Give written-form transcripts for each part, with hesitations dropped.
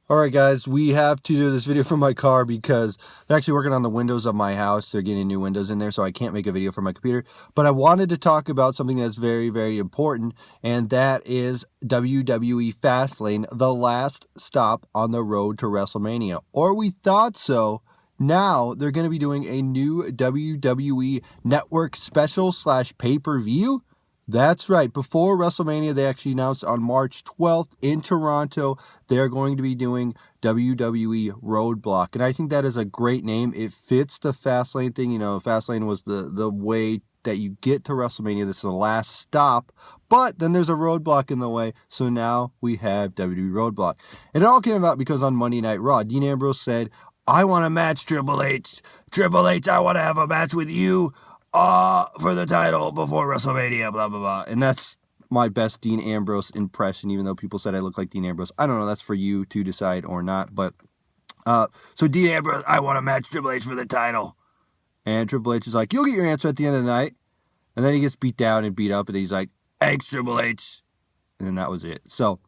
Alright guys, we have to do this video from my car because they're actually working on the windows of my house. They're getting new windows in there, so I can't make a video from my computer. But I wanted to talk about something that's very, very important, and that is WWE Fastlane, the last stop on the road to WrestleMania. Or we thought so. Now they're going to be doing a new WWE Network special / pay-per-view. That's right. Before WrestleMania, they actually announced on March 12th in Toronto, they're going to be doing WWE RoadBlock. And I think that is a great name. It fits the Fastlane thing. You know, Fastlane was the way that you get to WrestleMania. This is the last stop. But then there's a roadblock in the way. So now we have WWE RoadBlock. And it all came about because on Monday Night Raw, Dean Ambrose said, "I want to match Triple H. Triple H, I want to have a match with you for the title before WrestleMania, blah, blah, blah." And that's my best Dean Ambrose impression, even though people said I look like Dean Ambrose. I don't know. That's for you to decide or not. But so Dean Ambrose, "I want to match Triple H for the title." And Triple H is like, "You'll get your answer at the end of the night." And then he gets beat down and beat up, and he's like, "Thanks, Triple H." And then that was it. So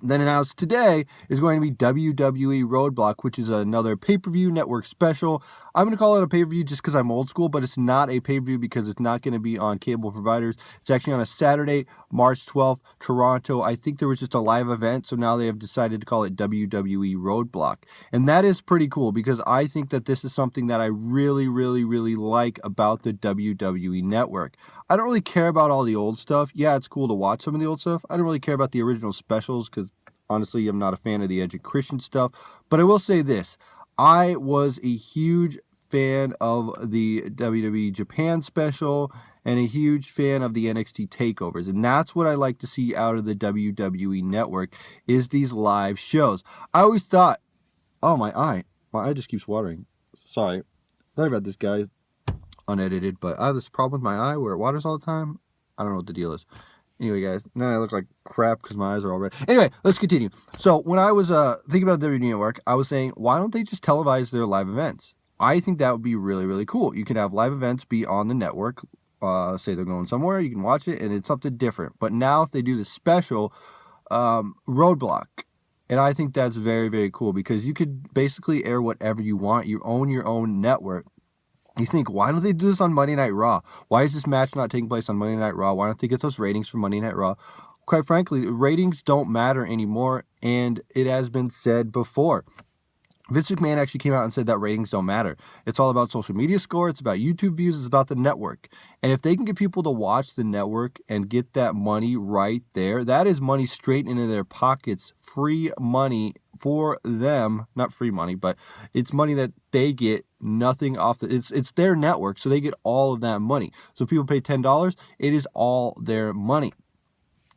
then announced today is going to be WWE RoadBlock, which is another pay-per-view network special. I'm going to call it a pay-per-view just because I'm old school, but it's not a pay-per-view because it's not going to be on cable providers. It's actually on a Saturday, March 12th, Toronto. I think there was just a live event, so now they have decided to call it WWE RoadBlock. And that is pretty cool because I think that this is something that I really, really, really like about the WWE network. I don't really care about all the old stuff. Yeah, it's cool to watch some of the old stuff. I don't really care about the original specials because, honestly, I'm not a fan of the Edge and Christian stuff. But I will say this. I was a huge fan of the WWE Japan special and a huge fan of the NXT takeovers. And that's what I like to see out of the WWE network is these live shows. I always thought, oh, my eye just keeps watering. Sorry about this, guys. Unedited, but I have this problem with my eye where it waters all the time. I don't know what the deal is. Anyway, guys, now I look like crap because my eyes are all red. Anyway, let's continue. So when I was thinking about WWE Network, I was saying, why don't they just televise their live events? I think that would be really, really cool. You can have live events be on the network. Say they're going somewhere, you can watch it, and it's something different. But now if they do the special roadblock, and I think that's very, very cool because you could basically air whatever you want. You own your own network. You think, why don't they do this on Monday Night Raw? Why is this match not taking place on Monday Night Raw? Why don't they get those ratings for Monday Night Raw? Quite frankly, ratings don't matter anymore, and it has been said before. Vince McMahon actually came out and said that ratings don't matter. It's all about social media score. It's about YouTube views. It's about the network. And if they can get people to watch the network and get that money right there, that is money straight into their pockets. Free money for them. Not free money, but it's money that they get nothing off. It's their network, so they get all of that money. So if people pay $10, it is all their money.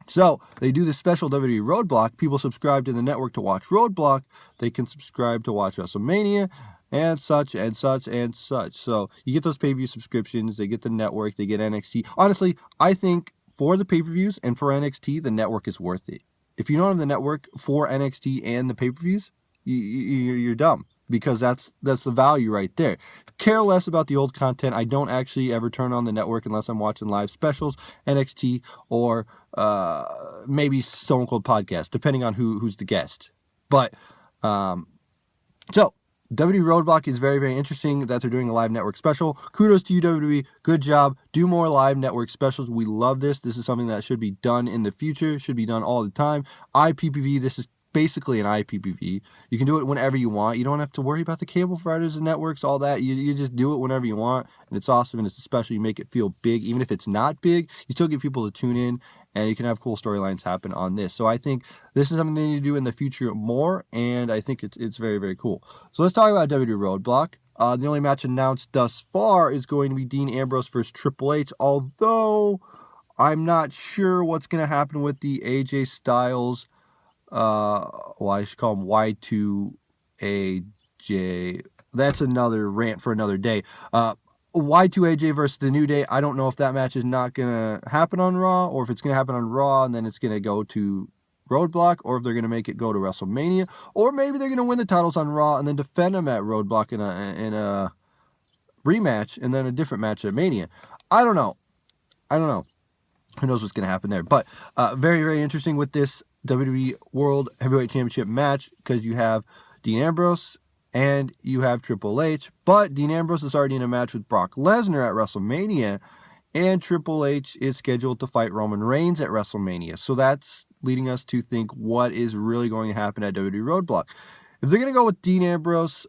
So they do this special WWE Roadblock. People subscribe to the network to watch Roadblock. They can subscribe to watch WrestleMania and such and such and such. So you get those pay-per-view subscriptions. They get the network. They get NXT. Honestly, I think for the pay-per-views and for NXT, the network is worth it. If you don't have the network for NXT and the pay-per-views, you're dumb. Because that's the value right there. Care less about the old content. I don't actually ever turn on the network unless I'm watching live specials, NXT, or maybe Stone Cold Podcast, depending on who's the guest. But so WWE Roadblock is very, very interesting that they're doing a live network special. Kudos to you, WWE. Good job. Do more live network specials. We love this. This is something that should be done in the future. Should be done all the time. IPPV. This is basically an IPPV. You can do it whenever you want. You don't have to worry about the cable providers and networks, all that. You just do it whenever you want, and it's awesome, and it's special. You make it feel big. Even if it's not big, you still get people to tune in, and you can have cool storylines happen on this. So I think this is something they need to do in the future more, and I think it's very, very cool. So let's talk about WWE Roadblock. The only match announced thus far is going to be Dean Ambrose versus Triple H, although I'm not sure what's going to happen with the AJ Styles I should call him Y2AJ. That's another rant for another day. Y2AJ versus the New Day. I don't know if that match is not going to happen on Raw, or if it's going to happen on Raw and then it's going to go to Roadblock, or if they're going to make it go to WrestleMania, or maybe they're going to win the titles on Raw and then defend them at Roadblock in a rematch and then a different match at Mania. I don't know. Who knows what's going to happen there? But very, very interesting with this WWE World Heavyweight Championship match because you have Dean Ambrose and you have Triple H. But Dean Ambrose is already in a match with Brock Lesnar at WrestleMania, and Triple H is scheduled to fight Roman Reigns at WrestleMania. So that's leading us to think what is really going to happen at WWE RoadBlock. If they're going to go with Dean Ambrose,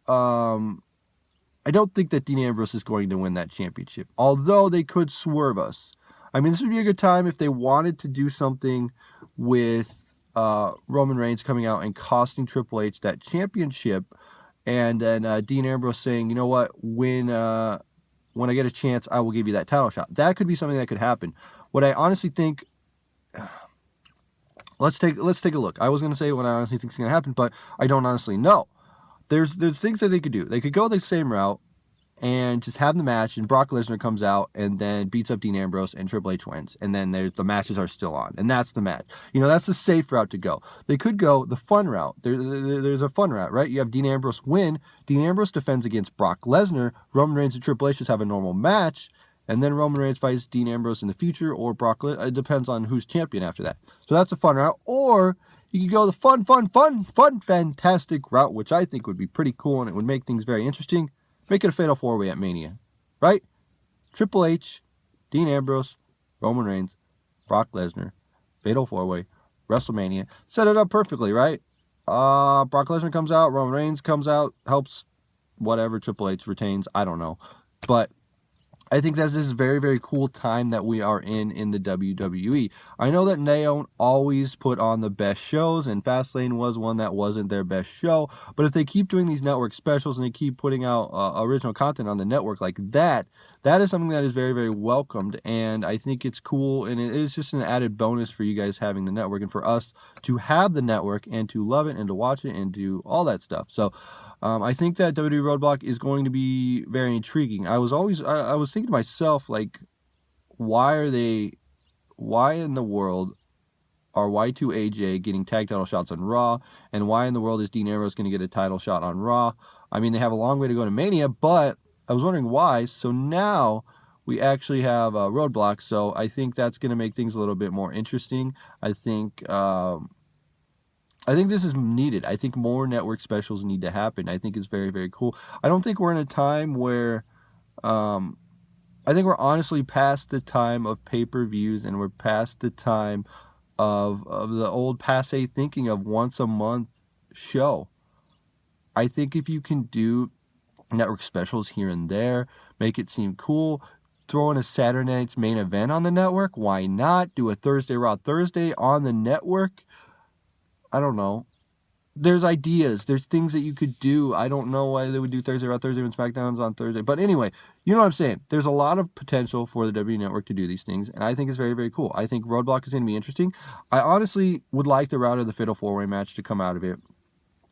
I don't think that Dean Ambrose is going to win that championship, although they could swerve us. I mean, this would be a good time if they wanted to do something with Roman Reigns coming out and costing Triple H that championship, and then Dean Ambrose saying, you know what, when I get a chance, I will give you that title shot. That could be something that could happen. What I honestly think, let's take a look. I was going to say what I honestly think is going to happen, but I don't honestly know. There's things that they could do. They could go the same route and just have the match, and Brock Lesnar comes out and then beats up Dean Ambrose, and Triple H wins. And then the matches are still on, and that's the match. You know, that's the safe route to go. They could go the fun route. There's a fun route, right? You have Dean Ambrose win. Dean Ambrose defends against Brock Lesnar. Roman Reigns and Triple H just have a normal match, and then Roman Reigns fights Dean Ambrose in the future, or Brock Lesnar. It depends on who's champion after that. So that's a fun route. Or you could go the fun, fantastic route, which I think would be pretty cool, and it would make things very interesting. Make it a fatal four-way at Mania, right? Triple H, Dean Ambrose, Roman Reigns, Brock Lesnar, fatal four-way, WrestleMania. Set it up perfectly, right? Brock Lesnar comes out, Roman Reigns comes out, helps whatever, Triple H retains. I don't know. But I think that's this very, very cool time that we are in the WWE. I know that they don't always put on the best shows, and Fastlane was one that wasn't their best show. But if they keep doing these network specials and they keep putting out original content on the network like that, that is something that is very, very welcomed. And I think it's cool, and it is just an added bonus for you guys having the network and for us to have the network and to love it and to watch it and do all that stuff. So I think that WWE RoadBlock is going to be very intriguing. I was thinking to myself, like, why in the world are Y2AJ getting tag title shots on Raw, and why in the world is Dean Ambrose going to get a title shot on Raw? I mean, they have a long way to go to Mania, but I was wondering why. So now we actually have a RoadBlock, so I think that's going to make things a little bit more interesting. I think this is needed. I think more network specials need to happen. I think it's very, very cool. I don't think we're in a time where, I think we're honestly past the time of pay-per-views, and we're past the time of the old passe thinking of once a month show. I think if you can do network specials here and there, make it seem cool, throw in a Saturday night's main event on the network, why not? Do a Thursday Raw Thursday on the network. I don't know. There's ideas. There's things that you could do. I don't know why they would do Thursday Raw Thursday when SmackDown's on Thursday. But anyway, you know what I'm saying. There's a lot of potential for the WWE Network to do these things, and I think it's very, very cool. I think RoadBlock is going to be interesting. I honestly would like the route of the Fatal 4-Way match to come out of it.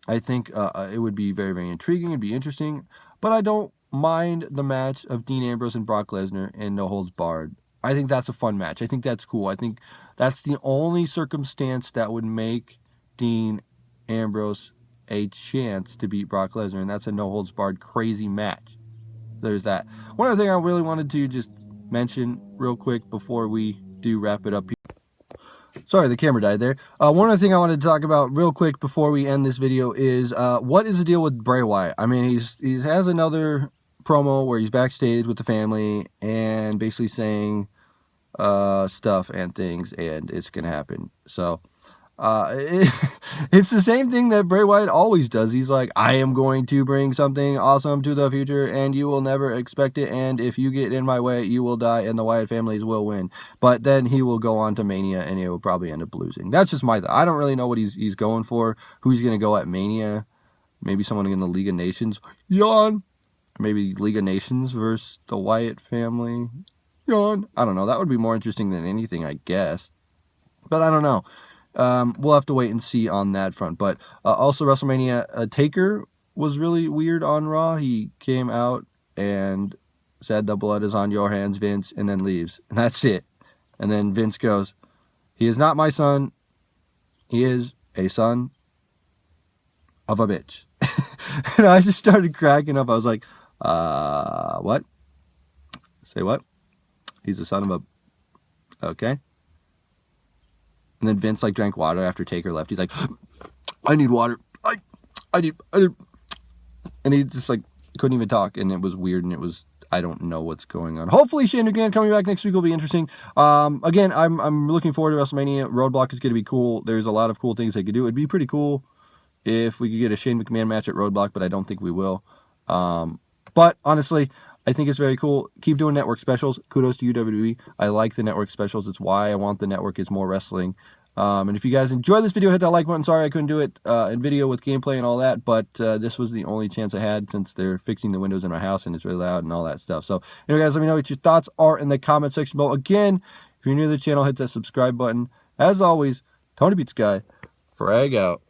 I think it would be very, very intriguing. It'd be interesting. But I don't mind the match of Dean Ambrose and Brock Lesnar and No Holds Barred. I think that's a fun match. I think that's cool. I think that's the only circumstance that would make Dean Ambrose a chance to beat Brock Lesnar, and that's a no-holds-barred crazy match. There's that. One other thing I really wanted to just mention real quick before we do wrap it up here. Sorry, the camera died there. One other thing I wanted to talk about real quick before we end this video is what is the deal with Bray Wyatt? I mean, he has another promo where he's backstage with the family and basically saying stuff and things, and it's going to happen. So it's the same thing that Bray Wyatt always does. He's like, I am going to bring something awesome to the future, and you will never expect it, and if you get in my way, you will die, and the Wyatt families will win. But then he will go on to Mania, and he will probably end up losing. That's just my thought. I don't really know what he's going for, who he's going to go at Mania. Maybe someone in the League of Nations. Yawn! Maybe League of Nations versus the Wyatt family. Yawn! I don't know. That would be more interesting than anything, I guess. But I don't know. We'll have to wait and see on that front. But also WrestleMania, Taker was really weird on Raw. He came out and said, the blood is on your hands, Vince, and then leaves. And that's it. And then Vince goes, he is not my son. He is a son of a bitch. And I just started cracking up. I was like, what? Say what? He's a son of a... Okay. And then Vince like drank water after Taker left. He's like, I need water. I need, and he just like couldn't even talk, and it was weird, and it was, I don't know what's going on. Hopefully Shane McMahon coming back next week will be interesting. Again, I'm looking forward to WrestleMania. Roadblock is going to be cool. There's a lot of cool things they could do. It'd be pretty cool if we could get a Shane McMahon match at Roadblock, but I don't think we will. But honestly, I think it's very cool. Keep doing network specials. Kudos to you, WWE. I like the network specials. It's why I want the network is more wrestling. And if you guys enjoyed this video, hit that like button. Sorry I couldn't do it in video with gameplay and all that, but this was the only chance I had since they're fixing the windows in my house and it's really loud and all that stuff. So anyway, guys, let me know what your thoughts are in the comment section below. Again, if you're new to the channel, hit that subscribe button. As always, Tony Beats Guy, frag out.